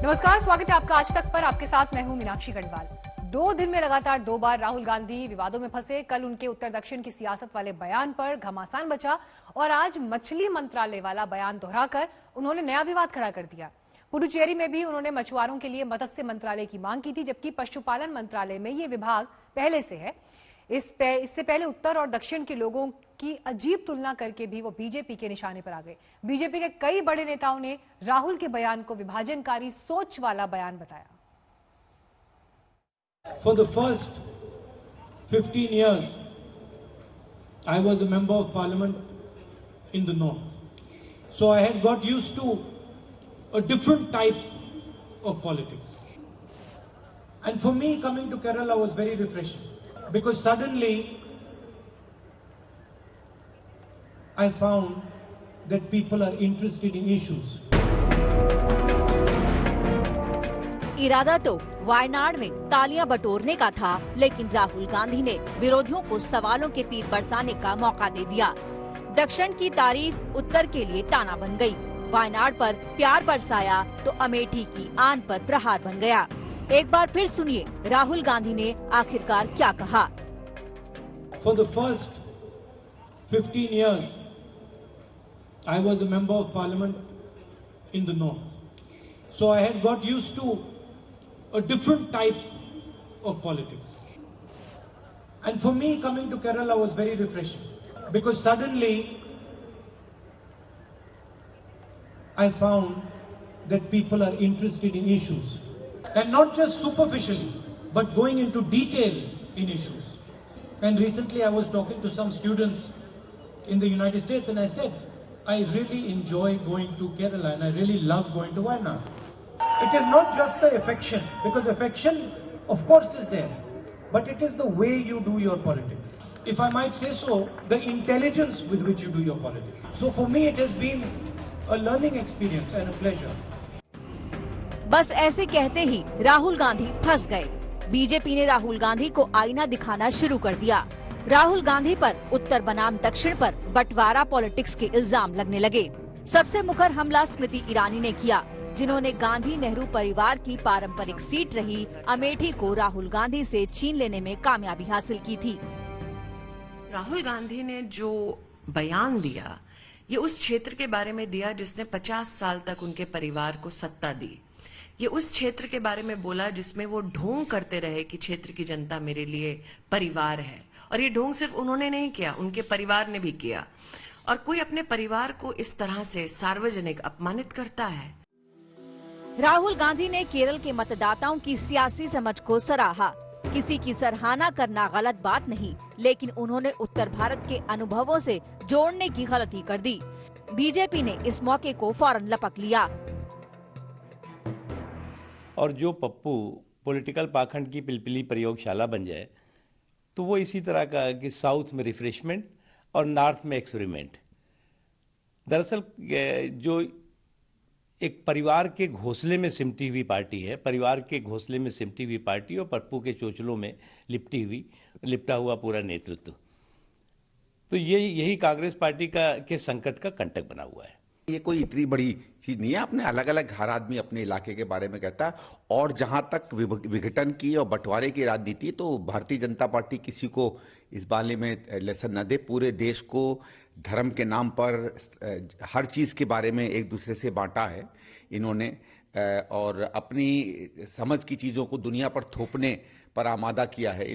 नमस्कार, स्वागत है आपका आज तक पर। आपके साथ मैं हूं मीनाक्षी गढ़वाल। 2 दिन में लगातार 2 बार राहुल गांधी विवादों में फंसे। कल उनके उत्तर दक्षिण की सियासत वाले बयान पर घमासान बचा और आज मछली मंत्रालय वाला बयान दोहराकर उन्होंने नया विवाद खड़ा कर दिया। पुडुचेरी में भी उन्होंने मछुआरों के लिए मत्स्य मंत्रालय की मांग की थी, जबकि पशुपालन मंत्रालय में ये विभाग पहले से है। इससे पहले उत्तर और दक्षिण के लोगों की अजीब तुलना करके भी वो बीजेपी के निशाने पर आ गए। बीजेपी के कई बड़े नेताओं ने राहुल के बयान को विभाजनकारी सोच वाला बयान बताया। For the first 15 years, I was a member of parliament in the north. So I had got used to a different type of politics. And for me, coming to Kerala was very refreshing. Because suddenly, I found that people are interested in issues. इरादा तो वायनाड में तालियां बटोरने का था, लेकिन राहुल गांधी ने विरोधियों को सवालों के तीर बरसाने का मौका दे दिया। दक्षिण की तारीफ उत्तर के लिए ताना बन गई। वायनाड पर प्यार बरसाया तो अमेठी की आन पर प्रहार बन गया। एक बार फिर सुनिए राहुल गांधी ने आखिरकार क्या कहा। For the first 15 years, I was a member of parliament in the north. So I had got used to a different type of politics. And for me, coming to Kerala was very refreshing. Because suddenly, I found that people are interested in issues. And not just superficially, but going into detail in issues. And recently I was talking to some students in the United States and I said, I really enjoy going to Kerala and I really love going to Wayanad. It is not just the affection, because affection of course is there, but it is the way you do your politics. If I might say so, the intelligence with which you do your politics. So for me it has been a learning experience and a pleasure. बस ऐसे कहते ही राहुल गांधी फंस गए। BJP ने राहुल गांधी को आईना दिखाना शुरू कर दिया। राहुल गांधी पर उत्तर बनाम दक्षिण पर बंटवारा पॉलिटिक्स के इल्जाम लगने लगे। सबसे मुखर हमला स्मृति ईरानी ने किया, जिन्होंने गांधी नेहरू परिवार की पारंपरिक सीट रही अमेठी को राहुल गांधी से छीन लेने में कामयाबी हासिल की थी। राहुल गांधी ने जो बयान दिया, ये उस क्षेत्र के बारे में दिया जिसने 50 साल तक उनके परिवार को सत्ता दी। ये उस क्षेत्र के बारे में बोला जिसमें वो ढोंग करते रहे कि क्षेत्र की जनता मेरे लिए परिवार है। और ये ढोंग सिर्फ उन्होंने नहीं किया, उनके परिवार ने भी किया। और कोई अपने परिवार को इस तरह से सार्वजनिक अपमानित करता है। राहुल गांधी ने केरल के मतदाताओं की सियासी समझ को सराहा। किसी की सराहना करना गलत बात नहीं, लेकिन उन्होंने उत्तर भारत के अनुभवों से जोड़ने की गलती कर दी। बीजेपी ने इस मौके को फौरन लपक लिया। और जो पप्पू पॉलिटिकल पाखंड की पिलपिली प्रयोगशाला बन जाए, तो वो इसी तरह का कि साउथ में रिफ्रेशमेंट और नॉर्थ में एक्सपेरिमेंट। दरअसल जो एक परिवार के घोंसले में सिमटी हुई पार्टी है, परिवार के घोंसले में सिमटी हुई पार्टी और पप्पू के चोचलों में लिपटा हुआ पूरा नेतृत्व, तो यही कांग्रेस पार्टी के संकट का कंटक बना हुआ है। ये कोई इतनी बड़ी चीज नहीं है। अपने अलग अलग हर आदमी अपने इलाके के बारे में कहता है। और जहां तक विघटन की और बंटवारे की राजनीति, तो भारतीय जनता पार्टी किसी को इस बारे में लेसन न दे। पूरे देश को धर्म के नाम पर हर चीज के बारे में एक दूसरे से बांटा है इन्होंने, और अपनी समझ की चीजों को दुनिया पर थोपने पर आमादा किया है।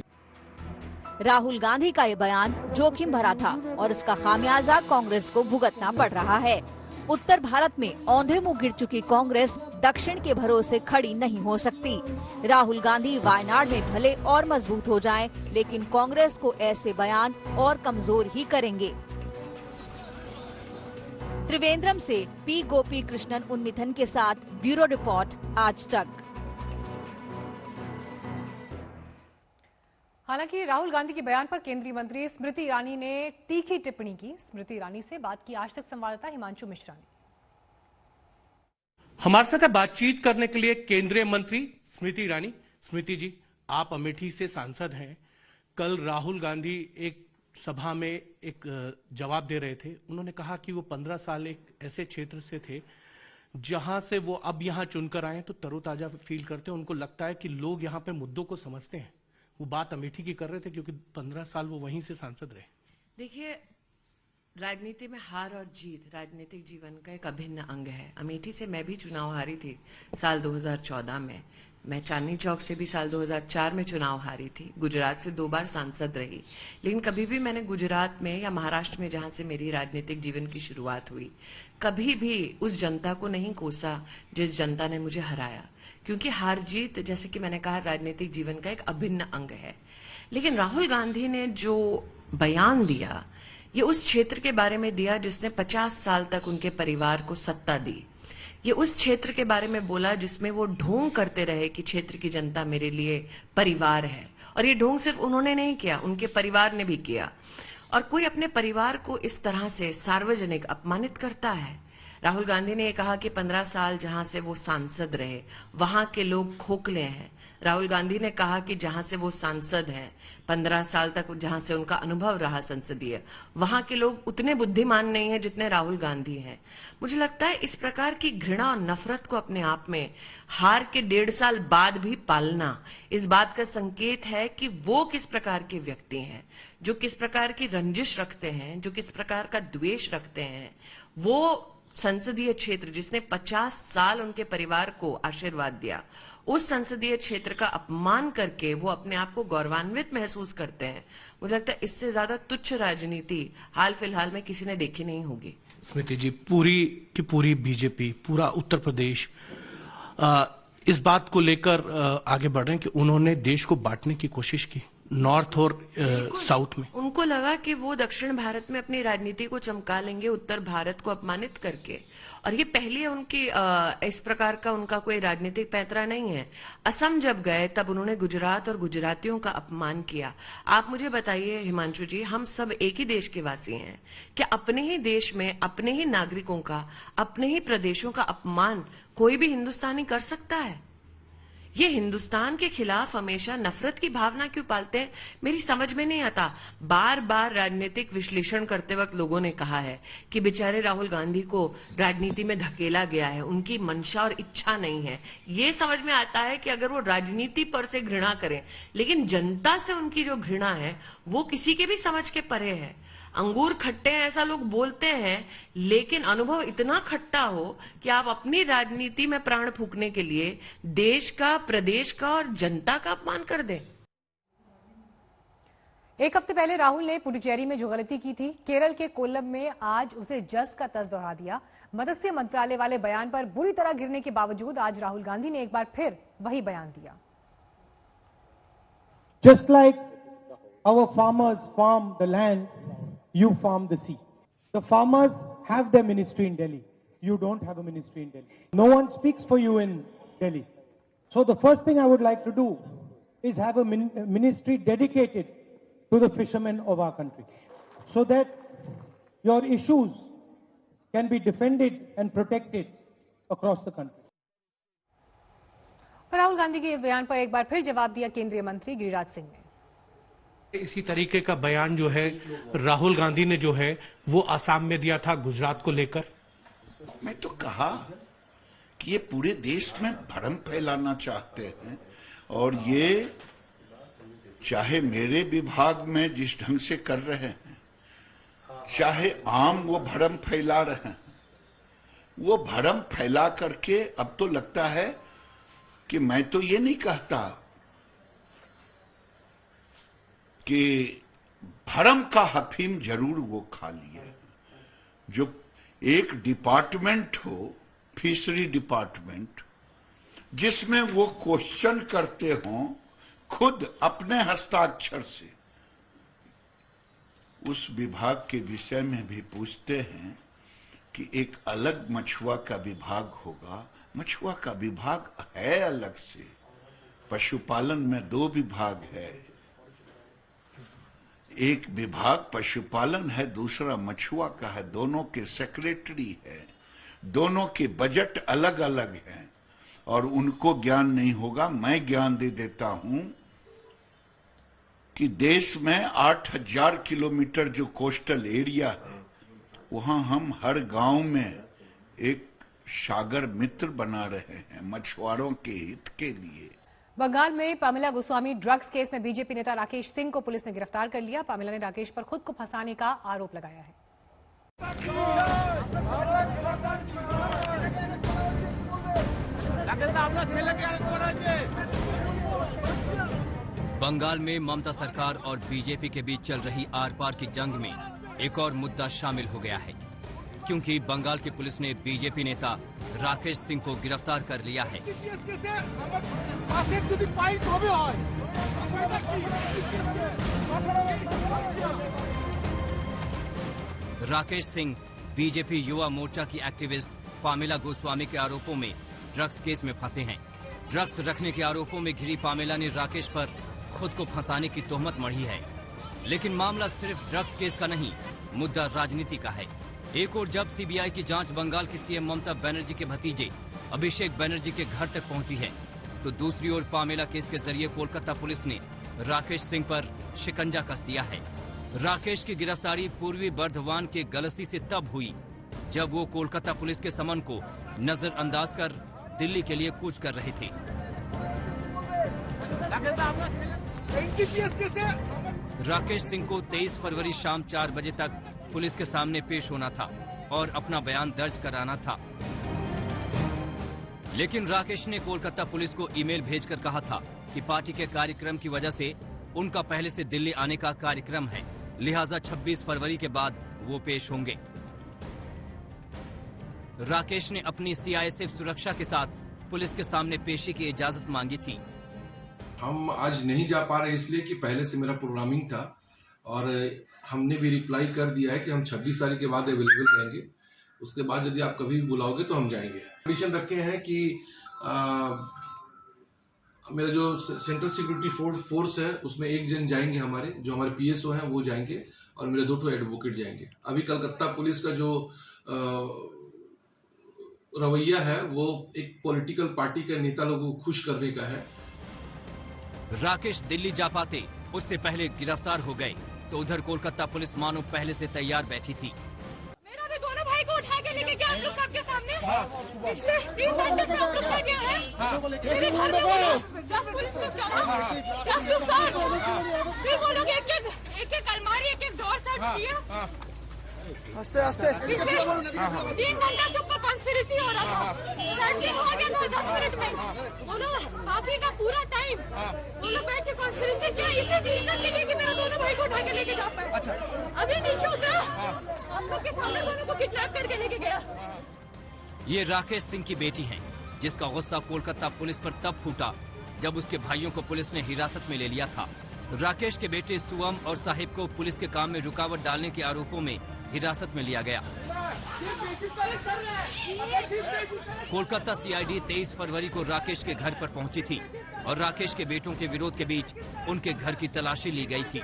राहुल गांधी का ये बयान जोखिम भरा था और इसका खामियाजा कांग्रेस को भुगतना पड़ रहा है। उत्तर भारत में औंधे मुंह गिर चुकी कांग्रेस दक्षिण के भरोसे खड़ी नहीं हो सकती। राहुल गांधी वायनाड में भले और मजबूत हो जाएं, लेकिन कांग्रेस को ऐसे बयान और कमजोर ही करेंगे। त्रिवेंद्रम से पी गोपी कृष्णन उन्मिथन के साथ ब्यूरो रिपोर्ट आज तक। हालांकि राहुल गांधी के बयान पर केंद्रीय मंत्री स्मृति ईरानी ने तीखी टिप्पणी की। स्मृति ईरानी से बात की आज तक संवाददाता हिमांशु मिश्रा ने। हमारे साथ बातचीत करने के लिए केंद्रीय मंत्री स्मृति ईरानी। स्मृति जी, आप अमेठी से सांसद हैं। कल राहुल गांधी एक सभा में एक जवाब दे रहे थे। उन्होंने कहा कि वो 15 साल एक ऐसे क्षेत्र से थे जहां से वो अब यहां चुनकर आए तो तरोताजा फील करते हैं। उनको लगता है कि लोग यहां पे मुद्दों को समझते हैं। वो बात अमेठी की कर रहे थे क्योंकि 15 साल वो वहीं से सांसद रहे। देखिए, राजनीति में हार और जीत राजनीतिक जीवन का एक अभिन्न अंग है। अमेठी से मैं भी चुनाव हारी थी साल 2014 में। मैं चांदनी चौक से भी साल 2004 में चुनाव हारी थी। गुजरात से 2 बार सांसद रही, लेकिन कभी भी मैंने गुजरात में या महाराष्ट्र में, जहां से मेरी राजनीतिक जीवन की शुरुआत हुई, कभी भी उस जनता को नहीं कोसा जिस जनता ने मुझे हराया। क्योंकि हार जीत, जैसे कि मैंने कहा, राजनीतिक जीवन का एक अभिन्न अंग है। लेकिन राहुल गांधी ने जो बयान दिया, ये उस क्षेत्र के बारे में दिया जिसने 50 साल तक उनके परिवार को सत्ता दी। ये उस क्षेत्र के बारे में बोला जिसमें वो ढोंग करते रहे कि क्षेत्र की जनता मेरे लिए परिवार है। और ये ढोंग सिर्फ उन्होंने नहीं किया, उनके परिवार ने भी किया। और कोई अपने परिवार को इस तरह से सार्वजनिक अपमानित करता है? राहुल गांधी ने कहा कि 15 साल जहां से वो सांसद रहे वहां के लोग खोखले हैं। राहुल गांधी ने कहा कि जहां से वो सांसद हैं, 15 साल तक जहां से उनका अनुभव रहा संसदीय, वहां के लोग उतने बुद्धिमान नहीं हैं जितने राहुल गांधी हैं। मुझे लगता है इस प्रकार की घृणा और नफरत को अपने आप में हार के 1.5 साल बाद भी पालना इस बात का संकेत है कि वो किस प्रकार के व्यक्ति हैं, जो किस प्रकार की रंजिश रखते हैं, जो किस प्रकार का द्वेष रखते हैं। वो संसदीय क्षेत्र जिसने 50 साल उनके परिवार को आशीर्वाद दिया, उस संसदीय क्षेत्र का अपमान करके वो अपने आप को गौरवान्वित महसूस करते हैं। मुझे लगता है इससे ज्यादा तुच्छ राजनीति हाल फिलहाल में किसी ने देखी नहीं होगी। स्मृति जी, पूरी की पूरी बीजेपी, पूरा उत्तर प्रदेश इस बात को लेकर आगे बढ़ रहे हैं कि उन्होंने देश को बांटने की कोशिश की, नॉर्थ और साउथ में। उनको लगा कि वो दक्षिण भारत में अपनी राजनीति को चमका लेंगे, उत्तर भारत को अपमानित करके। और ये पहली उनकी इस प्रकार का उनका कोई राजनीतिक पैंतरा नहीं है। असम जब गए तब उन्होंने गुजरात और गुजरातियों का अपमान किया। आप मुझे बताइए हिमांशु जी, हम सब एक ही देश के वासी हैं, क्या अपने ही देश में अपने ही नागरिकों का, अपने ही प्रदेशों का अपमान कोई भी हिंदुस्तानी कर सकता है? ये हिंदुस्तान के खिलाफ हमेशा नफरत की भावना क्यों पालते हैं, मेरी समझ में नहीं आता। बार बार राजनीतिक विश्लेषण करते वक्त लोगों ने कहा है कि बेचारे राहुल गांधी को राजनीति में धकेला गया है, उनकी मंशा और इच्छा नहीं है। ये समझ में आता है कि अगर वो राजनीति पर से घृणा करें, लेकिन जनता से उनकी जो घृणा है वो किसी के भी समझ के परे है। अंगूर खट्टे हैं ऐसा लोग बोलते हैं, लेकिन अनुभव इतना खट्टा हो कि आप अपनी राजनीति में प्राण फूंकने के लिए देश का, प्रदेश का और जनता का अपमान कर दें। एक हफ्ते पहले राहुल ने पुडुचेरी में जो गलती की थी, केरल के कोल्लम में आज उसे जस का तस दोहरा दिया। मत्स्य मंत्रालय वाले बयान पर बुरी तरह गिरने के बावजूद आज राहुल गांधी ने एक बार फिर वही बयान दिया। Just like our farmers farm the land, you farm the sea. The farmers have their ministry in Delhi. You don't have a ministry in Delhi. No one speaks for you in Delhi. So the first thing I would like to do is have a ministry dedicated to the fishermen of our country, so that your issues can be defended and protected across the country. Rahul Gandhi के इस बयान पर एक बार फिर जवाब दिया केंद्रीय मंत्री गिरिराज सिंह ने। इसी तरीके का बयान जो है राहुल गांधी ने जो है वो असम में दिया था गुजरात को लेकर। मैं तो कहा कि ये पूरे देश में भ्रम फैलाना चाहते हैं, और ये चाहे मेरे विभाग में जिस ढंग से कर रहे हैं, चाहे आम वो भ्रम फैला रहे हैं, वो भ्रम फैला करके अब तो लगता है कि मैं तो ये नहीं कहता कि भरम का हफीम जरूर वो खा लिए। जो एक डिपार्टमेंट हो, फिशरी डिपार्टमेंट, जिसमें वो क्वेश्चन करते हों खुद अपने हस्ताक्षर से, उस विभाग के विषय में भी पूछते हैं कि एक अलग मछुआ का विभाग होगा। मछुआ का विभाग है अलग से, पशुपालन में 2 विभाग है, एक विभाग पशुपालन है, दूसरा मछुआ का है, दोनों के सेक्रेटरी है, दोनों के बजट अलग अलग हैं, और उनको ज्ञान नहीं होगा। मैं ज्ञान दे देता हूं कि देश में 8000 किलोमीटर जो कोस्टल एरिया है, वहां हम हर गांव में एक सागर मित्र बना रहे हैं मछुआरों के हित के लिए। बंगाल में पामेला गोस्वामी ड्रग्स केस में बीजेपी नेता राकेश सिंह को पुलिस ने गिरफ्तार कर लिया। पामेला ने राकेश पर खुद को फंसाने का आरोप लगाया है। बंगाल में ममता सरकार और बीजेपी के बीच चल रही आर-पार की जंग में एक और मुद्दा शामिल हो गया है, क्योंकि बंगाल की पुलिस ने बीजेपी नेता राकेश सिंह को गिरफ्तार कर लिया है। राकेश सिंह बीजेपी युवा मोर्चा की एक्टिविस्ट पामेला गोस्वामी के आरोपों में ड्रग्स केस में फंसे हैं। ड्रग्स रखने के आरोपों में घिरी पामेला ने राकेश पर खुद को फंसाने की तोहमत मढ़ी है। लेकिन मामला सिर्फ ड्रग्स केस का नहीं, मुद्दा राजनीति का है। एक और जब सीबीआई की जांच बंगाल की सीएम ममता बनर्जी के भतीजे अभिषेक बनर्जी के घर तक पहुंची है, तो दूसरी ओर पामेला केस के जरिए कोलकाता पुलिस ने राकेश सिंह पर शिकंजा कस दिया है। राकेश की गिरफ्तारी पूर्वी बर्धवान के गलसी से तब हुई जब वो कोलकाता पुलिस के समन को नजरअंदाज कर दिल्ली के लिए कूच कर रहे थे। राकेश सिंह को 23 फरवरी शाम 4 बजे तक पुलिस के सामने पेश होना था और अपना बयान दर्ज कराना था। लेकिन राकेश ने कोलकाता पुलिस को ईमेल भेजकर कहा था कि पार्टी के कार्यक्रम की वजह से उनका पहले से दिल्ली आने का कार्यक्रम है, लिहाजा 26 फरवरी के बाद वो पेश होंगे। राकेश ने अपनी सीआईएसएफ सुरक्षा के साथ पुलिस के सामने पेशी की इजाजत मांगी थी। हम आज नहीं जा पा रहे इसलिए कि पहले से मेरा प्रोग्रामिंग था और हमने भी रिप्लाई कर दिया है कि हम 26 तारीख के बाद अवेलेबल रहेंगे। उसके बाद यदि आप कभी बुलाओगे तो हम जाएंगे। कंडीशन रखे हैं कि मेरा जो सेंट्रल सिक्योरिटी फोर्स है उसमें एक जन जाएंगे, जो हमारे पीएसओ हैं वो जाएंगे और मेरे 2 एडवोकेट जाएंगे। अभी कलकत्ता पुलिस का जो रवैया है वो एक पॉलिटिकल पार्टी के नेता लोगों को खुश करने का है। राकेश दिल्ली जा पाते उससे पहले गिरफ्तार हो गए, तो उधर कोलकाता पुलिस मानो पहले से तैयार बैठी थी। मेरा भी दोनों भाई को उठा के लेके गया आप लोग सबके सामने। पिछले 3 घंटे से आप लोग क्या गया है मेरे घर में 10 पुलिस लोग जमा, 10 लोग सर्च, फिर वो लोग एक अलमारी एक डोर सर्च किया। पिछले 3 घंटा से ऊपर कॉन्स्पिरेसी हो रहा था, सर्चिंग हो गया था 10 मिनट में। वो लोग आखिरी का पूरा टाइम वो लोग बैठ के कॉन्स्पिरेसी किया, इसे रीजन के लिए कि मेरा दोनों भाई को उठा के लेके जाता है। अभी नीचे उतरा, हम लोग के सामने दोनों को किडनैप करके लेके गया। ये राकेश सिंह की बेटी है, जिसका गुस्सा कोलकाता पुलिस पर तब फूटा जब उसके भाइयों को पुलिस ने हिरासत में ले लिया था। राकेश के बेटे सुअम और साहिब को पुलिस के काम में रुकावट डालने के आरोपों में हिरासत में लिया गया। कोलकाता सीआईडी 23 फरवरी को राकेश के घर पर पहुंची थी और राकेश के बेटों के विरोध के बीच उनके घर की तलाशी ली गई थी।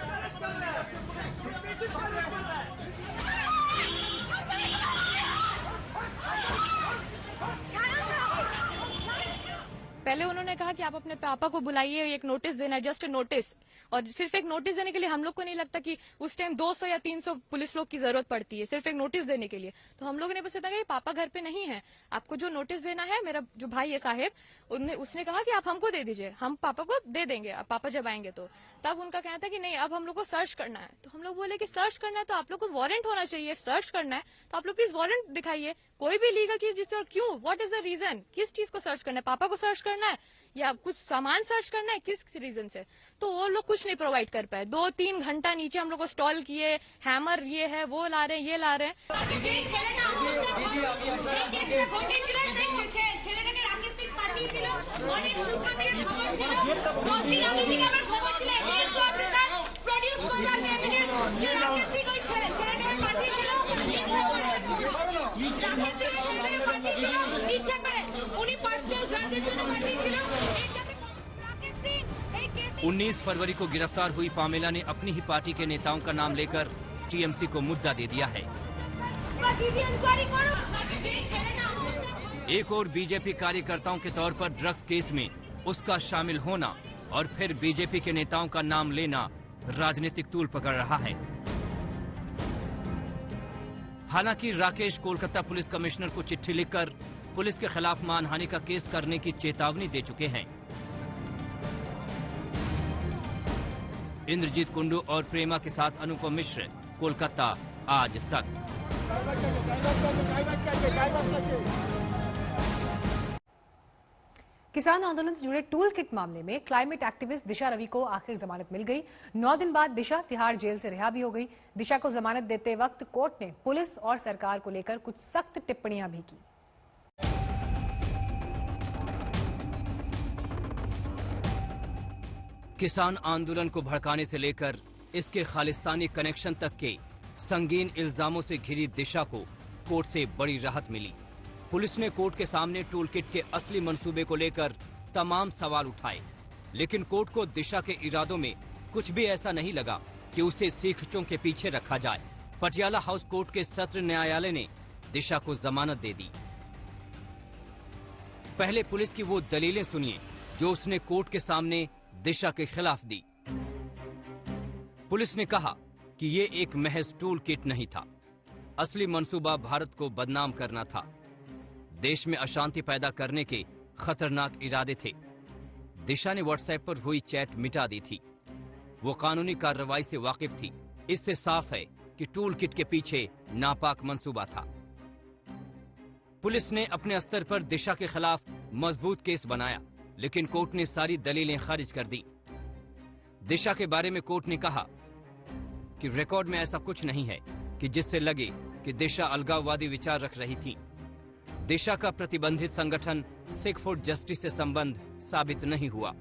पहले उन्होंने कहा कि आप अपने पापा को बुलाइए, एक नोटिस देना है, जस्ट नोटिस। और सिर्फ एक नोटिस देने के लिए हम लोग को नहीं लगता कि उस टाइम 200 या 300 पुलिस लोग की जरूरत पड़ती है सिर्फ एक नोटिस देने के लिए। तो हम लोगों ने बस बताया कि पापा घर पे नहीं है, आपको जो नोटिस देना है, मेरा जो भाई है साहिब, उसने कहा कि आप हमको दे दीजिए, हम पापा को दे देंगे, अब पापा जब आएंगे तो। तब उनका कहना था कि नहीं, अब हम लोग को सर्च करना है। तो हम लोग बोले कि सर्च करना है तो आप लोग को वारंट होना चाहिए, सर्च करना है तो आप लोग प्लीज वारंट दिखाइए, कोई भी लीगल चीज जिस और क्यों, व्हाट इज द रीजन, किस चीज को सर्च करना है, पापा को सर्च करना है या कुछ सामान सर्च करना है, किस रीजन से। तो वो लोग कुछ नहीं प्रोवाइड कर पाए। 2-3 घंटा नीचे हम लोग को स्टॉल किए, हैमर ये है, वो ला रहे हैं, ये ला रहे हैं। उन्नीस फरवरी को गिरफ्तार हुई पामेला ने अपनी ही पार्टी के नेताओं का नाम लेकर टीएमसी को मुद्दा दे दिया है। एक और बीजेपी कार्यकर्ताओं के तौर पर ड्रग्स केस में उसका शामिल होना और फिर बीजेपी के नेताओं का नाम लेना राजनीतिक तूल पकड़ रहा है। हालांकि राकेश कोलकाता पुलिस कमिश्नर को चिट्ठी लिखकर पुलिस के खिलाफ मानहानि का केस करने की चेतावनी दे चुके हैं। इंद्रजीत कुंडू और प्रेमा के साथ अनुपम मिश्र, कोलकाता, आज तक। किसान आंदोलन से जुड़े टूल किट मामले में क्लाइमेट एक्टिविस्ट दिशा रवि को आखिर जमानत मिल गई। 9 दिन बाद दिशा तिहाड़ जेल से रिहा भी हो गई। दिशा को जमानत देते वक्त कोर्ट ने पुलिस और सरकार को लेकर कुछ सख्त टिप्पणियां भी की। किसान आंदोलन को भड़काने से लेकर इसके खालिस्तानी कनेक्शन तक के संगीन इल्जामों से घिरी दिशा को कोर्ट से बड़ी राहत मिली। पुलिस ने कोर्ट के सामने टूल किट के असली मंसूबे को लेकर तमाम सवाल उठाए, लेकिन कोर्ट को दिशा के इरादों में कुछ भी ऐसा नहीं लगा कि उसे सीखचों के पीछे रखा जाए। पटियाला हाउस कोर्ट के सत्र न्यायालय ने दिशा को जमानत दे दी। पहले पुलिस की वो दलीलें सुनिए जो उसने कोर्ट के सामने दिशा के खिलाफ दी। पुलिस ने कहा कि ये एक महज टूल किट नहीं था, असली मंसूबा भारत को बदनाम करना था। देश में अशांति पैदा करने के खतरनाक इरादे थे। दिशा ने व्हाट्सएप पर हुई चैट मिटा दी थी। वो कानूनी कार्रवाई से वाकिफ थी। इससे साफ है कि टूल किट के पीछे नापाक मंसूबा था। पुलिस ने अपने स्तर पर दिशा के खिलाफ मजबूत केस बनाया, लेकिन कोर्ट ने सारी दलीलें खारिज कर दी। दिशा के बारे में कोर्ट ने कहा कि रिकॉर्ड में ऐसा कुछ नहीं है कि जिससे लगे कि दिशा अलगाववादी विचार रख रही थी। दिशा का प्रतिबंधित संगठन सिख फॉर जस्टिस से संबंध साबित नहीं हुआ।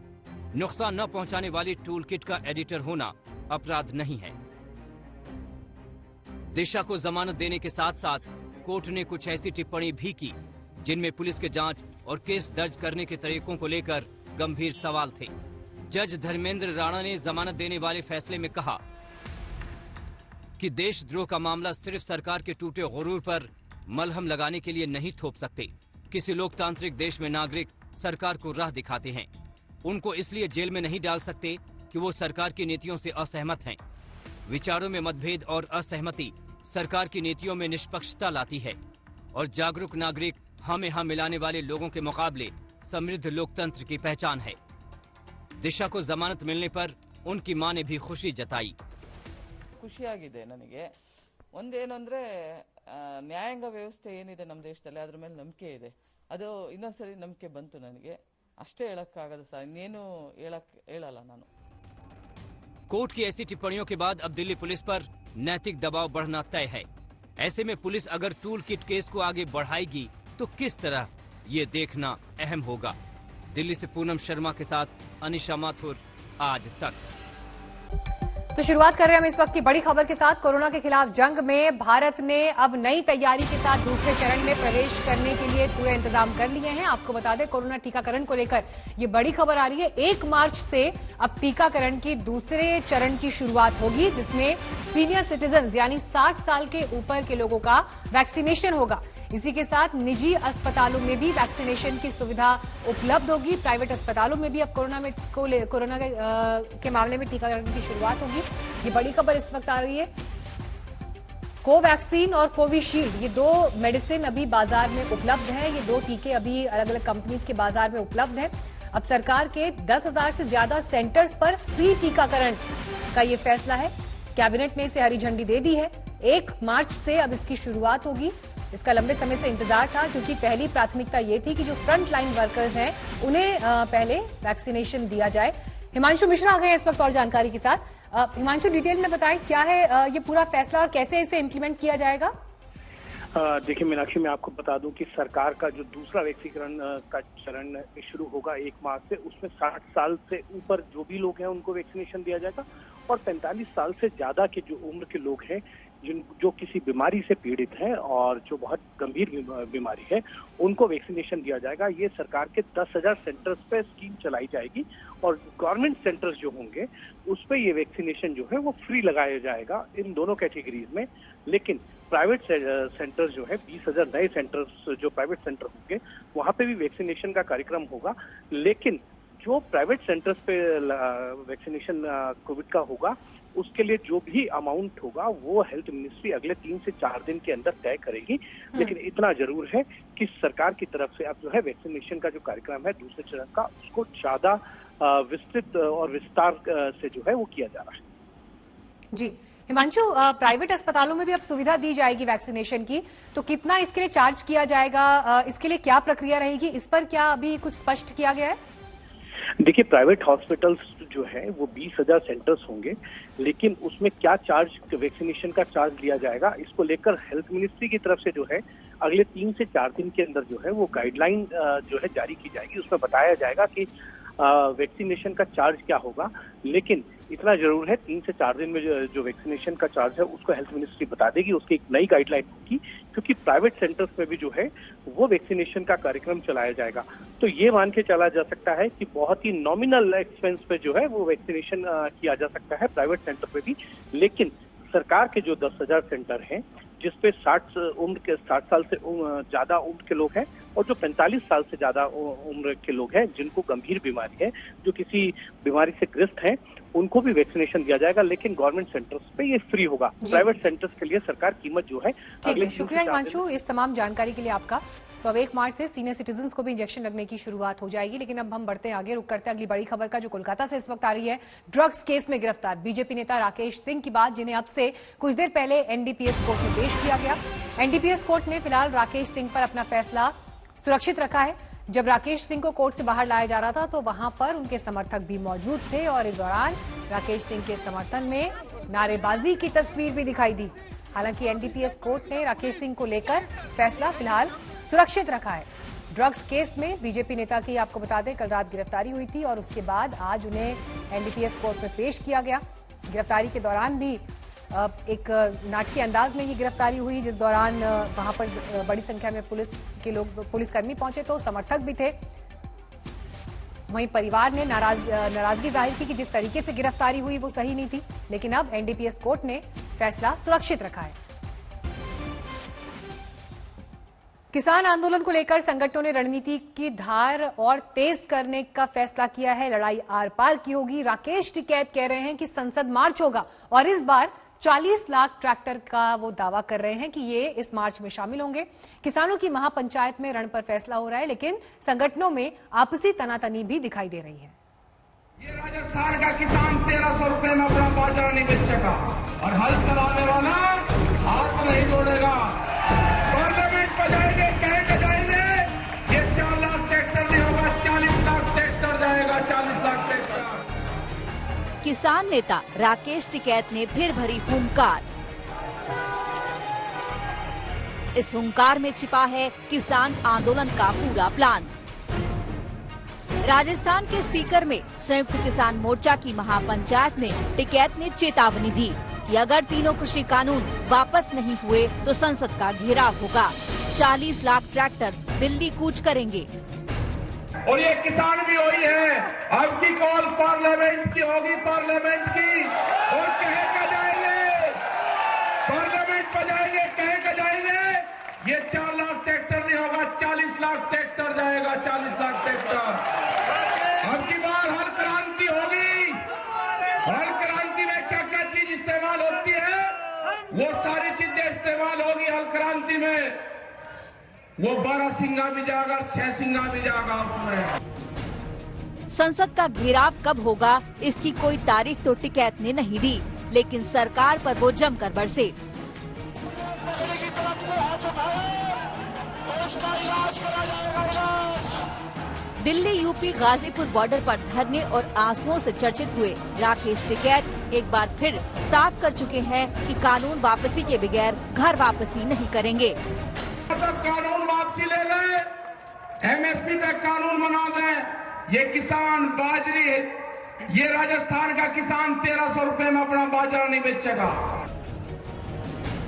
नुकसान न पहुंचाने वाली टूल किट का एडिटर होना अपराध नहीं है। दिशा को जमानत देने के साथ साथ कोर्ट ने कुछ ऐसी टिप्पणी भी की जिनमें पुलिस के जांच और केस दर्ज करने के तरीकों को लेकर गंभीर सवाल थे। जज धर्मेंद्र राणा ने जमानत देने वाले फैसले में कहा कि देशद्रोह का मामला सिर्फ सरकार के टूटे गुरूर पर मलहम लगाने के लिए नहीं थोप सकते। किसी लोकतांत्रिक देश में नागरिक सरकार को राह दिखाते हैं। उनको इसलिए जेल में नहीं डाल सकते कि वो सरकार की नीतियों से असहमत हैं। विचारों में मतभेद और असहमति सरकार की नीतियों में निष्पक्षता लाती है और जागरूक नागरिक हमें हम मिलाने वाले लोगों के मुकाबले समृद्ध लोकतंत्र की पहचान है। दिशा को जमानत मिलने पर उनकी मां ने भी खुशी जताई। ಖುಷಿಯಾಗಿದೆ ನನಗೆ। ಒಂದೇನು ಅಂದ್ರೆ ನ್ಯಾಯಾಂಗ ವ್ಯವಸ್ಥೆ ಏನಿದೆ ನಮ್ಮ ದೇಶದಲ್ಲಿ ಅದರ ಮೇಲೆ ನಂಬಿಕೆ ಇದೆ। ಅದು ಇನ್ನೊಂದ್ಸರಿ ನಂಬಿಕೆ ಬಂತು ನನಗೆ। ಅಷ್ಟೇ ಹೇಳಕ್ಕಾಗದು ಸರ್, ಇನ್ನೇನು ಹೇಳಲ್ಲ ನಾನು। कोर्ट की ऐसी टिप्पणियों के बाद अब दिल्ली पुलिस पर नैतिक दबाव बढ़ना तय है। ऐसे में पुलिस अगर टूल किट केस को आगे बढ़ाएगी तो किस तरह, ये देखना अहम होगा। दिल्ली से पूनम शर्मा के साथ अनिशा माथुर, आज तक। तो शुरुआत कर रहे हैं हम इस वक्त की बड़ी खबर के साथ। कोरोना के खिलाफ जंग में भारत ने अब नई तैयारी के साथ दूसरे चरण में प्रवेश करने के लिए पूरे इंतजाम कर लिए हैं। आपको बता दें, कोरोना टीकाकरण को लेकर ये बड़ी खबर आ रही है। 1 मार्च से अब टीकाकरण की दूसरे चरण की शुरुआत होगी, जिसमें सीनियर सिटीजन यानी 60 साल के ऊपर के लोगों का वैक्सीनेशन होगा। इसी के साथ निजी अस्पतालों में भी वैक्सीनेशन की सुविधा उपलब्ध होगी। प्राइवेट अस्पतालों में भी अब कोरोना के मामले में टीकाकरण की शुरुआत होगी। ये बड़ी खबर इस वक्त आ रही है। कोवैक्सीन और कोविशील्ड, ये 2 मेडिसिन अभी बाजार में उपलब्ध है। ये 2 टीके अभी अलग अलग कंपनीज के बाजार में उपलब्ध है। अब सरकार के 10,000 से ज्यादा सेंटर्स पर फ्री टीकाकरण का ये फैसला है। कैबिनेट ने इसे हरी झंडी दे दी है। 1 मार्च से अब इसकी शुरुआत होगी। इसका लंबे समय से इंतजार था, क्योंकि पहली प्राथमिकता ये थी कि जो फ्रंट लाइन वर्कर्स हैं उन्हें पहले वैक्सीनेशन दिया जाए। हिमांशु मिश्रा आ गए इस वक्त और जानकारी के साथ। हिमांशु, डिटेल में बताएं क्या है ये पूरा फैसला और कैसे इसे इम्प्लीमेंट किया जाएगा? देखिए मीनाक्षी, मैं आपको बता दूं कि सरकार का जो दूसरा वैक्सीकरण का चरण शुरू होगा 1 मार्च से, उसमें 60 साल से ऊपर जो भी लोग हैं उनको वैक्सीनेशन दिया जाएगा और 45 साल से ज्यादा के जो उम्र के लोग हैं जो किसी बीमारी से पीड़ित हैं और जो बहुत गंभीर बीमारी है उनको वैक्सीनेशन दिया जाएगा। ये सरकार के 10,000 सेंटर्स पे स्कीम चलाई जाएगी और गवर्नमेंट सेंटर्स जो होंगे उस पे ये वैक्सीनेशन जो है वो फ्री लगाया जाएगा इन दोनों कैटेगरीज में। लेकिन प्राइवेट सेंटर्स जो है 20,000 नए सेंटर्स जो प्राइवेट सेंटर होंगे वहां पे भी वैक्सीनेशन का कार्यक्रम होगा। लेकिन जो प्राइवेट सेंटर्स पे वैक्सीनेशन कोविड का होगा उसके लिए जो भी अमाउंट होगा वो हेल्थ मिनिस्ट्री अगले 3 से 4 दिन के अंदर तय करेगी। लेकिन इतना जरूर है कि सरकार की तरफ से अब जो है वैक्सीनेशन का जो कार्यक्रम है दूसरे चरण का, उसको ज्यादा विस्तृत और विस्तार से जो है वो किया जा रहा है। जी हिमांशु, प्राइवेट अस्पतालों में भी अब सुविधा दी जाएगी वैक्सीनेशन की, तो कितना इसके लिए चार्ज किया जाएगा, इसके लिए क्या प्रक्रिया रहेगी, इस पर क्या अभी कुछ स्पष्ट किया गया है? देखिए, प्राइवेट हॉस्पिटल्स जो है वो 20,000 सेंटर्स होंगे, लेकिन उसमें क्या चार्ज, वैक्सीनेशन का चार्ज लिया जाएगा, इसको लेकर हेल्थ मिनिस्ट्री की तरफ से जो है अगले 3 से 4 दिन के अंदर जो है वो गाइडलाइन जो है जारी की जाएगी। उसमें बताया जाएगा कि वैक्सीनेशन का चार्ज क्या होगा। लेकिन इतना जरूर है 3 से 4 दिन में जो वैक्सीनेशन का चार्ज है उसको हेल्थ मिनिस्ट्री बता देगी, उसकी एक नई गाइडलाइन होगी, क्योंकि प्राइवेट सेंटर्स में भी जो है वो वैक्सीनेशन का कार्यक्रम चलाया जाएगा। तो ये मान के चला जा सकता है कि बहुत ही नॉमिनल एक्सपेंस पे जो है वो वैक्सीनेशन किया जा सकता है प्राइवेट सेंटर पे भी। लेकिन सरकार के जो 10,000 सेंटर हैं जिसपे 60 साल से ज्यादा उम्र के लोग हैं और जो 45 साल से ज्यादा उम्र के लोग हैं जिनको गंभीर बीमारी है, जो किसी बीमारी से ग्रस्त हैं, उनको भी वैक्सीनेशन दिया जाएगा। लेकिन गवर्नमेंट सेंटर्स पे ये फ्री होगा। प्राइवेट सेंटर्स के लिए सरकार कीमत जो है अगले। शुक्रिया हिमांशु इस तमाम जानकारी के लिए आपका। तो अब 1 मार्च से सीनियर सिटीजन्स को भी इंजेक्शन लगने की शुरुआत हो जाएगी। लेकिन अब हम बढ़ते हैं आगे, रुक करते हैं अगली बड़ी खबर का, जो कोलकाता से इस वक्त आ रही है। ड्रग्स केस में गिरफ्तार बीजेपी नेता राकेश सिंह की बात, जिन्हें अब से कुछ देर पहले एनडीपीएस कोर्ट में पेश किया गया। एनडीपीएस कोर्ट ने फिलहाल राकेश सिंह पर अपना फैसला सुरक्षित रखा है। जब राकेश सिंह को कोर्ट से बाहर लाया जा रहा था तो वहां पर उनके समर्थक भी मौजूद थे और इस दौरान राकेश सिंह के समर्थन में नारेबाजी की तस्वीर भी दिखाई दी। हालांकि एनडीपीएस कोर्ट ने राकेश सिंह को लेकर फैसला फिलहाल सुरक्षित रखा है। ड्रग्स केस में बीजेपी नेता की आपको बता दें कल रात गिरफ्तारी हुई थी और उसके बाद आज उन्हें एनडीपीएस कोर्ट में पेश किया गया। गिरफ्तारी के दौरान भी एक नाटकीय अंदाज में ये गिरफ्तारी हुई, जिस दौरान वहां पर बड़ी संख्या में पुलिसकर्मी पहुंचे तो समर्थक भी थे। वहीं परिवार ने नाराजगी जाहिर की कि जिस तरीके से गिरफ्तारी हुई वो सही नहीं थी। लेकिन अब एनडीपीएस कोर्ट ने फैसला सुरक्षित रखा है। किसान आंदोलन को लेकर संगठनों ने रणनीति की धार और तेज करने का फैसला किया है। लड़ाई आर पार की होगी। राकेश टिकैत कह रहे हैं कि संसद मार्च होगा और इस बार 40 लाख ट्रैक्टर का वो दावा कर रहे हैं कि ये इस मार्च में शामिल होंगे। किसानों की महापंचायत में रण पर फैसला हो रहा है, लेकिन संगठनों में आपसी तनातनी भी दिखाई दे रही है। ये राजस्थान का किसान 1300 रुपए में अपना बाजरा नहीं बेच सका और हल चलाने वाला हाथ नहीं जोड़ेगा। पार्लियामेंट पर जाएंगे, कहेंगे जाएंगे, ये 4 लाख ट्रैक्टर नहीं होगा, 40 लाख ट्रैक्टर जाएगा, 40 लाख ट्रैक्टर। किसान नेता राकेश टिकैत ने फिर भरी हुंकार। इस हुंकार में छिपा है किसान आंदोलन का पूरा प्लान। राजस्थान के सीकर में संयुक्त किसान मोर्चा की महापंचायत में टिकैत ने चेतावनी दी कि अगर तीनों कृषि कानून वापस नहीं हुए तो संसद का घेराव होगा। 40 लाख ट्रैक्टर दिल्ली कूच करेंगे। और ये किसान भी वही है, अब की कॉल पार्लियामेंट की होगी, पार्लियामेंट की, और कहेगा जाएंगे, पार्लियामेंट पर जाएंगे, कहेगा जाएंगे, ये 4 लाख ट्रैक्टर नहीं होगा, 40 लाख ट्रैक्टर जाएगा, 40 लाख ट्रैक्टर। अब की बार हर क्रांति होगी। हर क्रांति में क्या क्या चीज इस्तेमाल होती है, वो सारी चीजें इस्तेमाल होगी हर क्रांति में। वो 12 सिंगा भी जाएगा, 6 सिंगा भी जाएगा उसमें। संसद का घेराव कब होगा इसकी कोई तारीख तो टिकैत ने नहीं दी, लेकिन सरकार पर वो जमकर बरसे। दिल्ली यूपी गाजीपुर बॉर्डर पर धरने और आंसुओं से चर्चित हुए राकेश टिकैत एक बार फिर साफ कर चुके हैं कि कानून वापसी के बगैर घर वापसी नहीं करेंगे। कानून वापसी ले गए, एमएसपी का कानून बना दें। ये किसान बाजरी, ये राजस्थान का किसान 1300 रुपए में अपना बाजरा नहीं बेचेगा।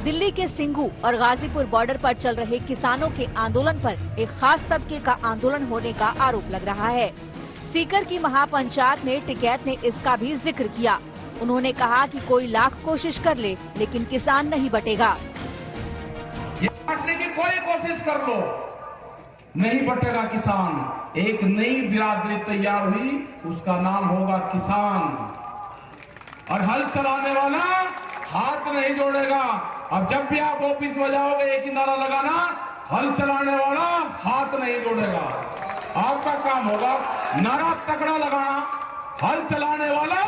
दिल्ली के सिंघू और गाजीपुर बॉर्डर पर चल रहे किसानों के आंदोलन पर एक खास तबके का आंदोलन होने का आरोप लग रहा है। सीकर की महापंचायत में टिकैत ने इसका भी जिक्र किया। उन्होंने कहा कि कोई लाख कोशिश कर ले, लेकिन किसान नहीं बटेगा। बांटने की कोई कोशिश कर लो, नहीं बटेगा किसान। एक नई बिरादरी तैयार हुई, उसका नाम होगा किसान। और हल चलाने वाला हाथ नहीं जोड़ेगा। अब जब भी आप ऑफिस में जाओगे एक ही नारा लगाना, हल चलाने वाला हाथ नहीं जोड़ेगा। आपका काम होगा नारा तगड़ा लगाना, हल चलाने वाला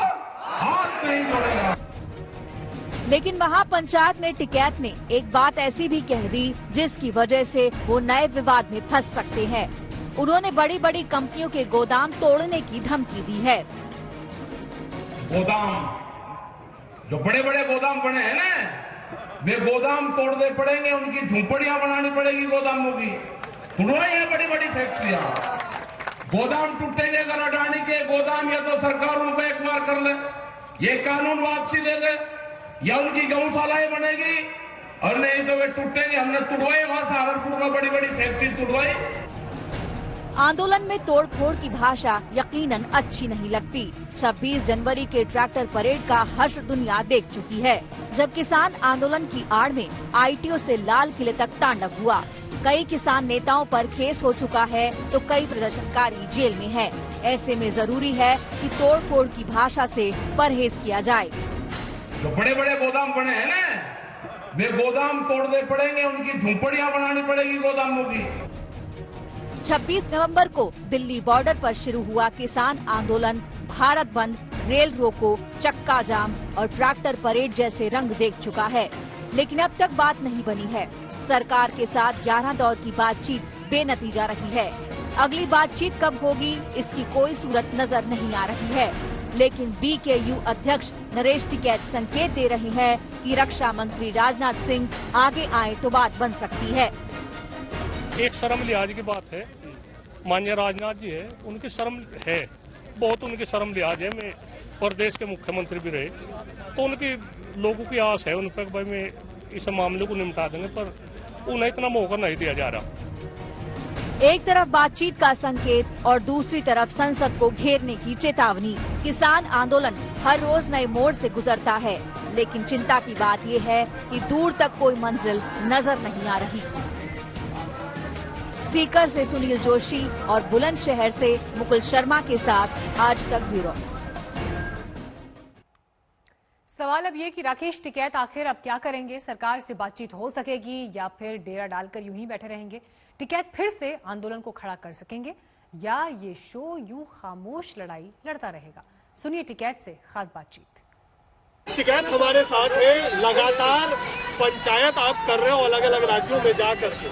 हाथ नहीं जोड़ेगा। लेकिन महापंचायत में टिकैत ने एक बात ऐसी भी कह दी जिसकी वजह से वो नए विवाद में फंस सकते हैं। उन्होंने बड़ी बड़ी कंपनियों के गोदाम तोड़ने की धमकी दी है। गोदाम, जो बड़े बड़े गोदाम बने हैं ना, वे गोदाम तोड़ने पड़ेंगे, उनकी झोपड़ियां बनानी पड़ेगी गोदामों की। तुड़वाई है बड़ी बड़ी फैक्ट्रियां, गोदाम टूटेंगे अगर अडानी के गोदाम, या तो सरकार उनको एक बार कर ले, ये कानून वापसी दे दे, या उनकी गौशालाएं बनेगी, और नहीं तो वे टूटेंगे। हमने तुड़वाई वहां सहारनपुर में बड़ी बड़ी फैक्ट्री तुड़वाई। आंदोलन में तोड़फोड़ की भाषा यकीनन अच्छी नहीं लगती। 26 जनवरी के ट्रैक्टर परेड का हर्ष दुनिया देख चुकी है। जब किसान आंदोलन की आड़ में आईटीओ से लाल किले तक तांडव हुआ। कई किसान नेताओं पर केस हो चुका है तो कई प्रदर्शनकारी जेल में हैं। ऐसे में जरूरी है कि तोड़फोड़ की भाषा से परहेज किया जाए। जो बड़े बड़े गोदाम बने हैं ना, वे गोदाम तोड़ने पड़ेंगे, उनकी झोपड़ियां बनानी पड़ेगी गोदामों की। 26 नवंबर को दिल्ली बॉर्डर पर शुरू हुआ किसान आंदोलन भारत बंद, रेल रोको, चक्का जाम और ट्रैक्टर परेड जैसे रंग देख चुका है, लेकिन अब तक बात नहीं बनी है। सरकार के साथ 11 दौर की बातचीत बेनतीजा रही है। अगली बातचीत कब होगी इसकी कोई सूरत नजर नहीं आ रही है, लेकिन बीकेयू अध्यक्ष नरेश टिकैत संकेत दे रहे हैं कि रक्षा मंत्री राजनाथ सिंह आगे आए तो बात बन सकती है। एक शर्म लिहाज की बात है, माननीय राजनाथ जी है, उनकी शर्म है, बहुत उनकी शर्म लिहाज है। मैं प्रदेश के मुख्यमंत्री भी रहे, तो उनकी लोगों की आस है उन पर भाई मैं इस मामले को निपटा देंगे, पर उन्हें इतना मौका नहीं दिया जा रहा। एक तरफ बातचीत का संकेत और दूसरी तरफ संसद को घेरने की चेतावनी। किसान आंदोलन हर रोज नए मोड़ से गुजरता है, लेकिन चिंता की बात ये है कि दूर तक कोई मंजिल नजर नहीं आ रही। सीकर से सुनील जोशी और बुलंदशहर से मुकुल शर्मा के साथ आज तक ब्यूरो। सवाल अब ये कि राकेश टिकैत आखिर अब क्या करेंगे? सरकार से बातचीत हो सकेगी या फिर डेरा डालकर यूं ही बैठे रहेंगे? टिकैत फिर से आंदोलन को खड़ा कर सकेंगे या ये शो यूं खामोश लड़ाई लड़ता रहेगा? सुनिए टिकैत से खास बातचीत। टिकैत हमारे साथ है। लगातार पंचायत आप कर रहे हो अलग अलग राज्यों में जा करके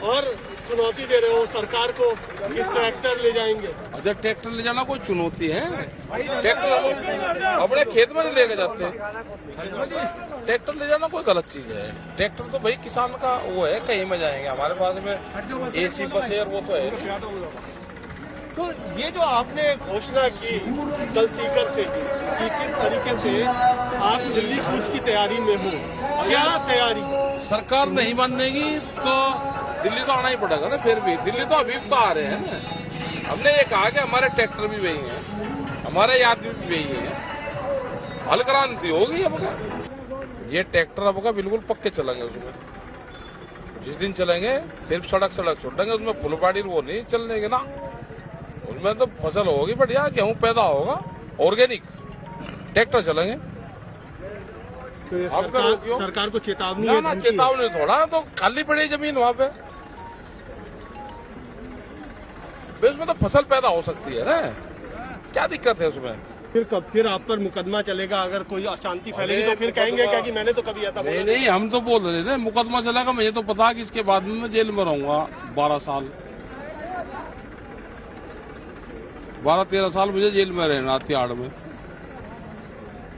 और चुनौती दे रहे हो सरकार को कि ट्रैक्टर ले जाएंगे। अच्छा, ट्रैक्टर ले जाना कोई चुनौती है? ट्रैक्टर अपने खेत में लेके जाते हैं, ट्रैक्टर ले जाना कोई गलत चीज है? ट्रैक्टर तो भाई किसान का वो है, कहीं में जाएंगे, हमारे पास में एसी बस है और वो तो है। तो ये जो आपने घोषणा की कल सीकर से कि किस तरीके से आप दिल्ली कूच की तैयारी में हो, क्या तैयारी? सरकार नहीं मानेगी तो दिल्ली तो आना ही पड़ेगा ना। फिर भी दिल्ली तो अभी तो आ रहे हैं ना। हमने ये कहा कि हमारे ट्रैक्टर भी वही हैं, हमारे यात्री भी वही हैं। हल क्रांति होगी अब का। ये ट्रैक्टर अब का बिल्कुल पक्के चलेंगे। उसमें जिस दिन चलेंगे सिर्फ सड़क छोड़ेंगे, उसमें फुलबाड़ी वो नहीं चलने के ना। उसमें तो फसल होगी बढ़िया, गेहूं पैदा होगा, ऑर्गेनिक ट्रैक्टर चलेंगे। तो सरकार को चेतावनी है? ना चेतावनी थोड़ा, तो खाली पड़ी जमीन वहां पे, उसमें तो फसल पैदा हो सकती है ना, क्या दिक्कत है उसमें? फिर आप पर मुकदमा चलेगा अगर कोई अशांति फैलेगी तो फिर कहेंगे क्या कि मैंने तो कभी ऐसा बोला नहीं, हम तो बोल रहे थे मुकदमा चलेगा। मुझे तो पता कि इसके बाद में मैं जेल में रहूंगा 12 साल, 12-13 साल मुझे जेल में रहना तिहाड़ में।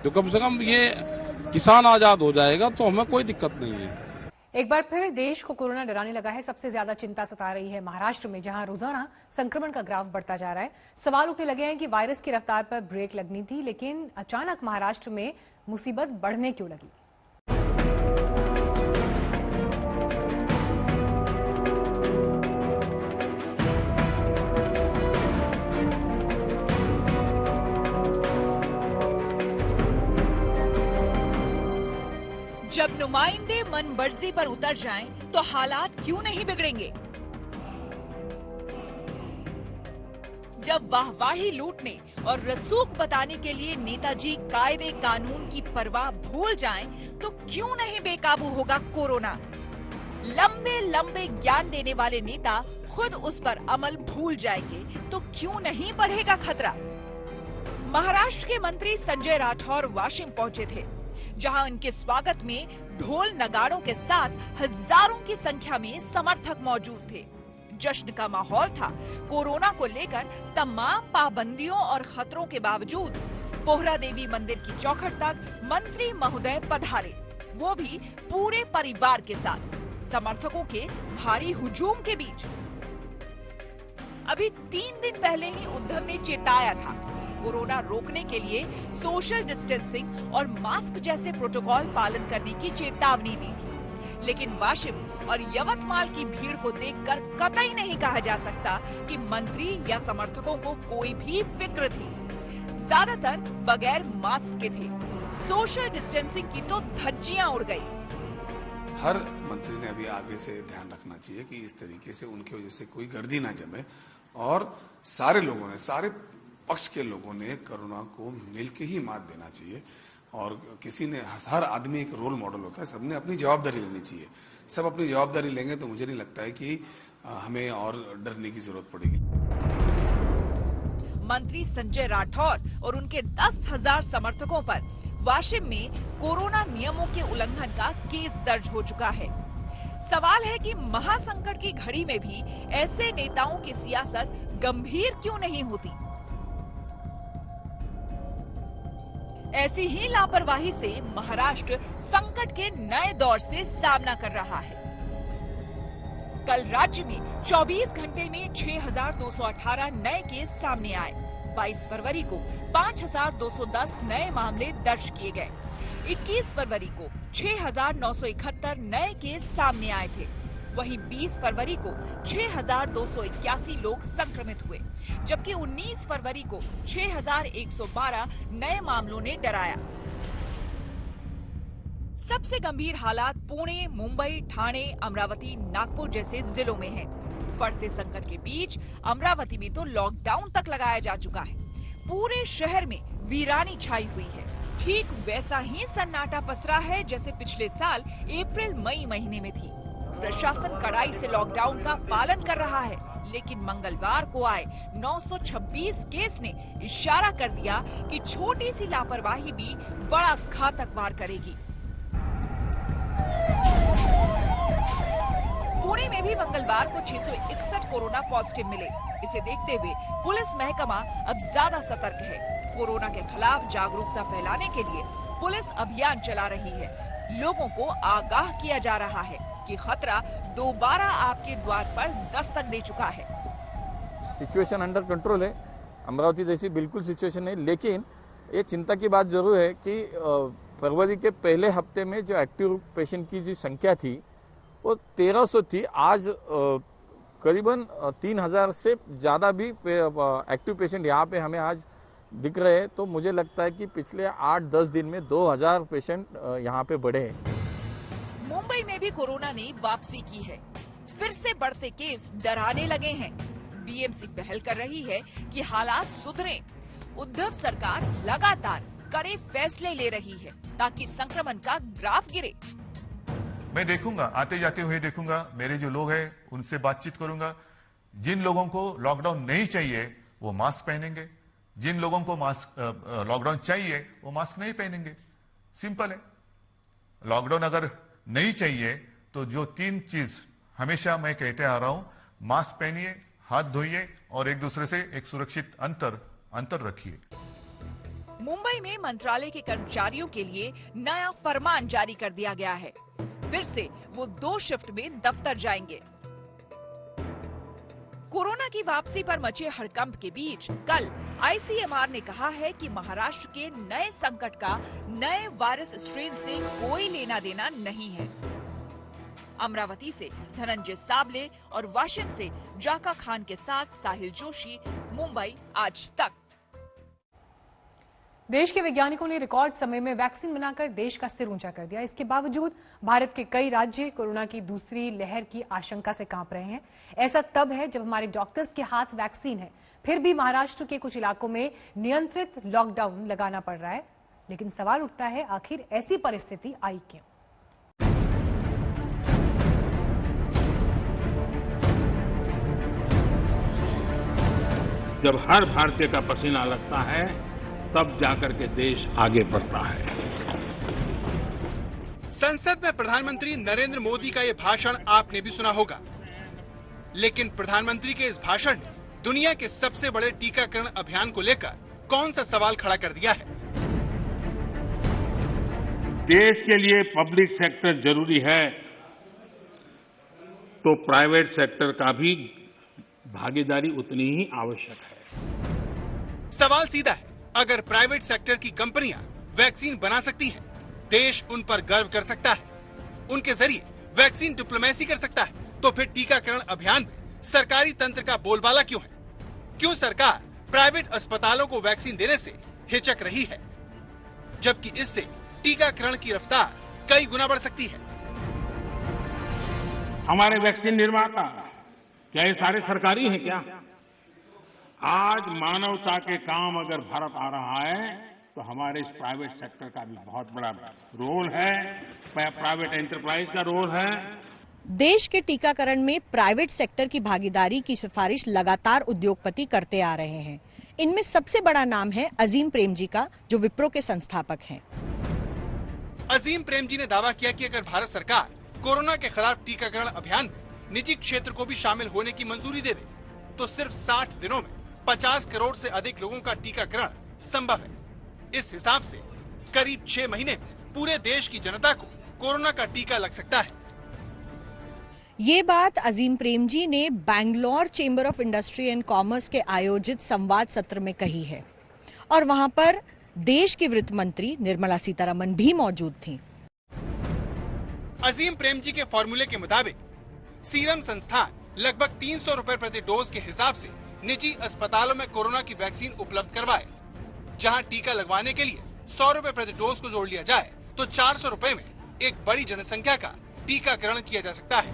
तो कम से कम ये किसान आजाद हो जाएगा तो हमें कोई दिक्कत नहीं है। एक बार फिर देश को कोरोना डराने लगा है। सबसे ज्यादा चिंता सता रही है महाराष्ट्र में, जहां रोजाना संक्रमण का ग्राफ बढ़ता जा रहा है। सवाल उठने लगे हैं कि वायरस की रफ्तार पर ब्रेक लगनी थी, लेकिन अचानक महाराष्ट्र में मुसीबत बढ़ने क्यों लगी? जब नुमाइंदे मनमर्जी पर उतर जाएं, तो हालात क्यों नहीं बिगड़ेंगे? जब वाहवाही लूटने और रसूख बताने के लिए नेताजी कायदे कानून की परवाह भूल जाएं, तो क्यों नहीं बेकाबू होगा कोरोना। लंबे लंबे ज्ञान देने वाले नेता खुद उस पर अमल भूल जाएंगे तो क्यों नहीं बढ़ेगा खतरा। महाराष्ट्र के मंत्री संजय राठौर वाशिम पहुंचे थे, जहां उनके स्वागत में ढोल नगाड़ों के साथ हजारों की संख्या में समर्थक मौजूद थे। जश्न का माहौल था। कोरोना को लेकर तमाम पाबंदियों और खतरों के बावजूद पोहरा देवी मंदिर की चौखट तक मंत्री महोदय पधारे, वो भी पूरे परिवार के साथ, समर्थकों के भारी हुजूम के बीच। अभी 3 दिन पहले ही उद्धव ने चेताया था, कोरोना रोकने के लिए सोशल डिस्टेंसिंग और मास्क जैसे प्रोटोकॉल पालन करने की चेतावनी दी थी। लेकिन वाशिम और यवतमाल की भीड़ को देखकर कतई नहीं कहा जा सकता कि मंत्री या समर्थकों को कोई भी फिक्र थी। ज्यादातर बगैर मास्क के थे। सोशल डिस्टेंसिंग की तो धज्जियां उड़ गई। हर मंत्री ने अभी आगे से ध्यान रखना चाहिए कि इस तरीके से उनकी वजह से कोई गर्दी ना जमे, और सारे लोगों ने, सारे पक्ष के लोगों ने कोरोना को मिलकर ही मात देना चाहिए। और किसी ने, हर आदमी एक रोल मॉडल होता है, सबने अपनी जवाबदारी लेनी चाहिए। सब अपनी जवाबदारी लेंगे तो मुझे नहीं लगता है कि हमें और डरने की जरूरत पड़ेगी। मंत्री संजय राठौर और उनके 10,000 समर्थकों पर वाशिम में कोरोना नियमों के उल्लंघन का केस दर्ज हो चुका है। सवाल है कि महासंकट की घड़ी में भी ऐसे नेताओं की सियासत गंभीर क्यों नहीं होती। ऐसी ही लापरवाही से महाराष्ट्र संकट के नए दौर से सामना कर रहा है। कल राज्य में 24 घंटे में 6,218 नए केस सामने आए। 22 फरवरी को 5,210 नए मामले दर्ज किए गए। 21 फरवरी को 6,971 नए केस सामने आए थे। वहीं 20 फरवरी को 6,281 लोग संक्रमित हुए, जबकि 19 फरवरी को 6,112 नए मामलों ने डराया। सबसे गंभीर हालात पुणे, मुंबई, ठाणे, अमरावती, नागपुर जैसे जिलों में हैं। बढ़ते संकट के बीच अमरावती में तो लॉकडाउन तक लगाया जा चुका है। पूरे शहर में वीरानी छाई हुई है। ठीक वैसा ही सन्नाटा पसरा है जैसे पिछले साल अप्रैल मई महीने में थी। प्रशासन कड़ाई से लॉकडाउन का पालन कर रहा है, लेकिन मंगलवार को आए 926 केस ने इशारा कर दिया कि छोटी सी लापरवाही भी बड़ा घातक वार करेगी। पुणे में भी मंगलवार को 661 कोरोना पॉजिटिव मिले। इसे देखते हुए पुलिस महकमा अब ज्यादा सतर्क है। कोरोना के खिलाफ जागरूकता फैलाने के लिए पुलिस अभियान चला रही है। लोगों को आगाह किया जा रहा है कि खतरा दोबारा आपके द्वार पर दस्तक दे चुका है। सिचुएशन अंडर कंट्रोल है, अमरावती जैसी बिल्कुल सिचुएशन नहीं, लेकिन ये चिंता की बात जरूर है कि फरवरी के पहले हफ्ते में जो एक्टिव पेशेंट की जो संख्या थी वो 1300 थी। आज करीबन 3000 से ज्यादा भी एक्टिव पेशेंट यहाँ पे हमें आज दिख रहे हैं। तो मुझे लगता है कि पिछले 8-10 दिन में 2000 पेशेंट यहाँ पे बढ़े हैं। मुंबई में भी कोरोना ने वापसी की है। फिर से बढ़ते केस डराने लगे हैं। बीएमसी पहल कर रही है कि हालात सुधरे। उद्धव सरकार लगातार कड़े फैसले ले रही है ताकि संक्रमण का ग्राफ गिरे। मैं देखूंगा, आते जाते हुए देखूंगा, मेरे जो लोग हैं उनसे बातचीत करूंगा। जिन लोगों को लॉकडाउन नहीं चाहिए वो मास्क पहनेंगे, जिन लोगों को मास्क लॉकडाउन चाहिए वो मास्क नहीं पहनेंगे। सिंपल है। लॉकडाउन अगर नहीं चाहिए तो जो 3 चीज हमेशा मैं कहते आ रहा हूं, मास्क पहनिए, हाथ धोइए और एक दूसरे से एक सुरक्षित अंतर रखिए। मुंबई में मंत्रालय के कर्मचारियों के लिए नया फरमान जारी कर दिया गया है। फिर से वो 2 शिफ्ट में दफ्तर जाएंगे। कोरोना की वापसी पर मचे हड़कंप के बीच कल आईसीएमआर ने कहा है कि महाराष्ट्र के नए संकट का नए वायरस स्ट्रेन से कोई लेना देना नहीं है। अमरावती से धनंजय साबले और वाशिम से जाका खान के साथ साहिल जोशी, मुंबई आज तक। देश के वैज्ञानिकों ने रिकॉर्ड समय में वैक्सीन बनाकर देश का सिर ऊंचा कर दिया। इसके बावजूद भारत के कई राज्य कोरोना की दूसरी लहर की आशंका से कांप रहे हैं। ऐसा तब है जब हमारे डॉक्टर्स के हाथ वैक्सीन है, फिर भी महाराष्ट्र के कुछ इलाकों में नियंत्रित लॉकडाउन लगाना पड़ रहा है। लेकिन सवाल उठता है, आखिर ऐसी परिस्थिति आई क्यों? जब हर भारतीय का पसीना लगता है तब जाकर के देश आगे बढ़ता है। संसद में प्रधानमंत्री नरेंद्र मोदी का ये भाषण आपने भी सुना होगा, लेकिन प्रधानमंत्री के इस भाषण ने दुनिया के सबसे बड़े टीकाकरण अभियान को लेकर कौन सा सवाल खड़ा कर दिया है? देश के लिए पब्लिक सेक्टर जरूरी है तो प्राइवेट सेक्टर का भी भागीदारी उतनी ही आवश्यक है। सवाल सीधा है, अगर प्राइवेट सेक्टर की कंपनियां वैक्सीन बना सकती हैं, देश उन पर गर्व कर सकता है, उनके जरिए वैक्सीन डिप्लोमेसी कर सकता है, तो फिर टीकाकरण अभियान में सरकारी तंत्र का बोलबाला क्यों है? क्यों सरकार प्राइवेट अस्पतालों को वैक्सीन देने से हिचक रही है, जबकि इससे टीकाकरण की रफ्तार कई गुना बढ़ सकती है? हमारे वैक्सीन निर्माता क्या ये सारे सरकारी हैं क्या? आज मानवता के काम अगर भारत आ रहा है तो हमारे इस प्राइवेट सेक्टर का भी बहुत बड़ा रोल है, प्राइवेट एंटरप्राइज का रोल है। देश के टीकाकरण में प्राइवेट सेक्टर की भागीदारी की सिफारिश लगातार उद्योगपति करते आ रहे हैं। इनमें सबसे बड़ा नाम है अजीम प्रेमजी का, जो विप्रो के संस्थापक हैं। अजीम प्रेमजी ने दावा किया कि अगर भारत सरकार कोरोना के खिलाफ टीकाकरण अभियान में निजी क्षेत्र को भी शामिल होने की मंजूरी दे दे, तो सिर्फ 60 दिनों में 50 करोड़ से अधिक लोगों का टीकाकरण संभव है। इस हिसाब से करीब 6 महीने में पूरे देश की जनता को कोरोना का टीका लग सकता है। ये बात अजीम प्रेमजी ने Bangalore chamber of industry and commerce के आयोजित संवाद सत्र में कही है, और वहां पर देश की वित्त मंत्री निर्मला सीतारमण भी मौजूद थीं। अजीम प्रेमजी के फॉर्मूले के मुताबिक सीरम संस्थान लगभग 300 रुपए प्रति डोज के हिसाब से निजी अस्पतालों में कोरोना की वैक्सीन उपलब्ध करवाए। जहां टीका लगवाने के लिए 100 रुपए प्रति डोज को जोड़ लिया जाए तो 400 रुपए में एक बड़ी जनसंख्या का टीकाकरण किया जा सकता है।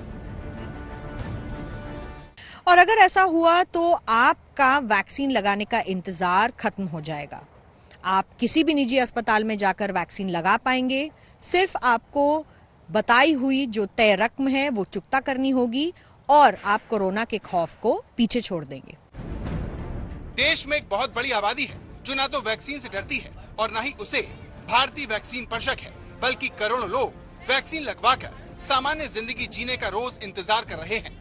और अगर ऐसा हुआ तो आपका वैक्सीन लगाने का इंतजार खत्म हो जाएगा। आप किसी भी निजी अस्पताल में जाकर वैक्सीन लगा पाएंगे। सिर्फ आपको बताई हुई जो तय रकम है वो चुकता करनी होगी और आप कोरोना के खौफ को पीछे छोड़ देंगे। देश में एक बहुत बड़ी आबादी है जो ना तो वैक्सीन से डरती है और ना ही उसे भारतीय वैक्सीन पर शक है, बल्कि करोड़ों लोग वैक्सीन लगवाकर सामान्य जिंदगी जीने का रोज इंतजार कर रहे हैं।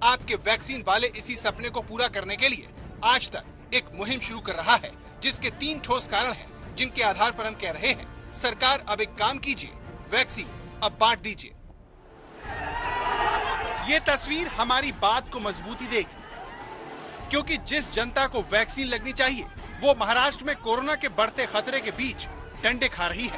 आपके वैक्सीन वाले इसी सपने को पूरा करने के लिए आज तक एक मुहिम शुरू कर रहा है, जिसके 3 ठोस कारण हैं, जिनके आधार पर हम कह रहे हैं, सरकार अब एक काम कीजिए, वैक्सीन अब बांट दीजिए। ये तस्वीर हमारी बात को मजबूती देगी, क्योंकि जिस जनता को वैक्सीन लगनी चाहिए वो महाराष्ट्र में कोरोना के बढ़ते खतरे के बीच डंडे खा रही है।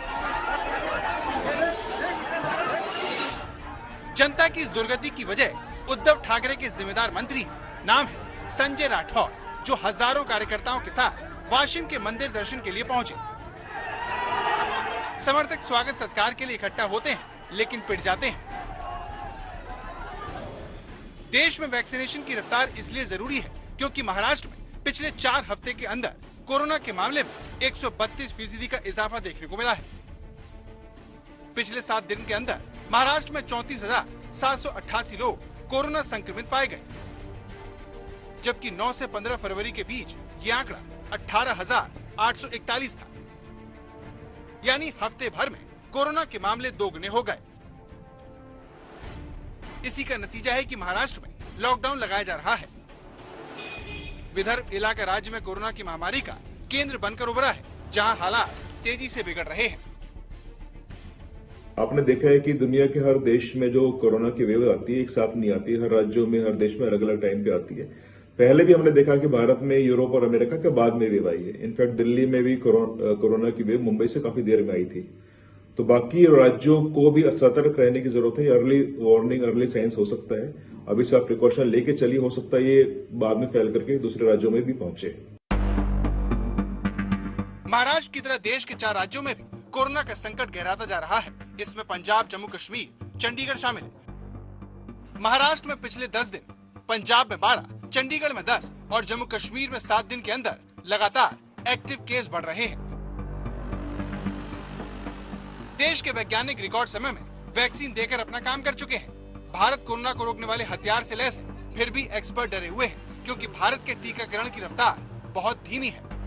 जनता की इस दुर्गति की वजह उद्धव ठाकरे के जिम्मेदार मंत्री, नाम है संजय राठौर, जो हजारों कार्यकर्ताओं के साथ वाशिम के मंदिर दर्शन के लिए पहुंचे। समर्थक स्वागत सत्कार के लिए इकट्ठा होते हैं, लेकिन पिट जाते हैं। देश में वैक्सीनेशन की रफ्तार इसलिए जरूरी है क्योंकि महाराष्ट्र में पिछले 4 हफ्ते के अंदर कोरोना के मामले में 132% का इजाफा देखने को मिला है। पिछले 7 दिन के अंदर महाराष्ट्र में 34,788 लोग कोरोना संक्रमित पाए गए, जबकि 9 से 15 फरवरी के बीच ये आंकड़ा 18,841 था। यानी हफ्ते भर में कोरोना के मामले दोगुने हो गए। इसी का नतीजा है कि महाराष्ट्र में लॉकडाउन लगाया जा रहा है। विदर्भ इलाका राज्य में कोरोना की महामारी का केंद्र बनकर उभरा है, जहां हालात तेजी से बिगड़ रहे हैं। आपने देखा है कि दुनिया के हर देश में जो कोरोना की वेव आती है एक साथ नहीं आती है, हर राज्यों में, हर देश में अलग अलग टाइम पे आती है। पहले भी हमने देखा कि भारत में, यूरोप और अमेरिका के बाद में वेव आई है। इनफैक्ट दिल्ली में भी कोरोना की वेव मुंबई से काफी देर में आई थी। तो बाकी राज्यों को भी सतर्क रहने की जरूरत है। अर्ली वार्निंग, अर्ली साइंस हो सकता है, अभी से आप प्रिकॉशन लेके चलिए, हो सकता है ये बाद में फैल करके दूसरे राज्यों में भी पहुंचे। महाराष्ट्र की तरह देश के 4 राज्यों में भी कोरोना का संकट गहराता जा रहा है। इसमें पंजाब, जम्मू कश्मीर, चंडीगढ़ शामिल है। महाराष्ट्र में पिछले 10 दिन, पंजाब में 12, चंडीगढ़ में 10 और जम्मू कश्मीर में 7 दिन के अंदर लगातार एक्टिव केस बढ़ रहे हैं। देश के वैज्ञानिक रिकॉर्ड समय में वैक्सीन देकर अपना काम कर चुके हैं। भारत कोरोना को रोकने वाले हथियार से लैस है, फिर भी एक्सपर्ट डरे हुए हैं क्योंकि भारत के टीकाकरण की रफ्तार बहुत धीमी है।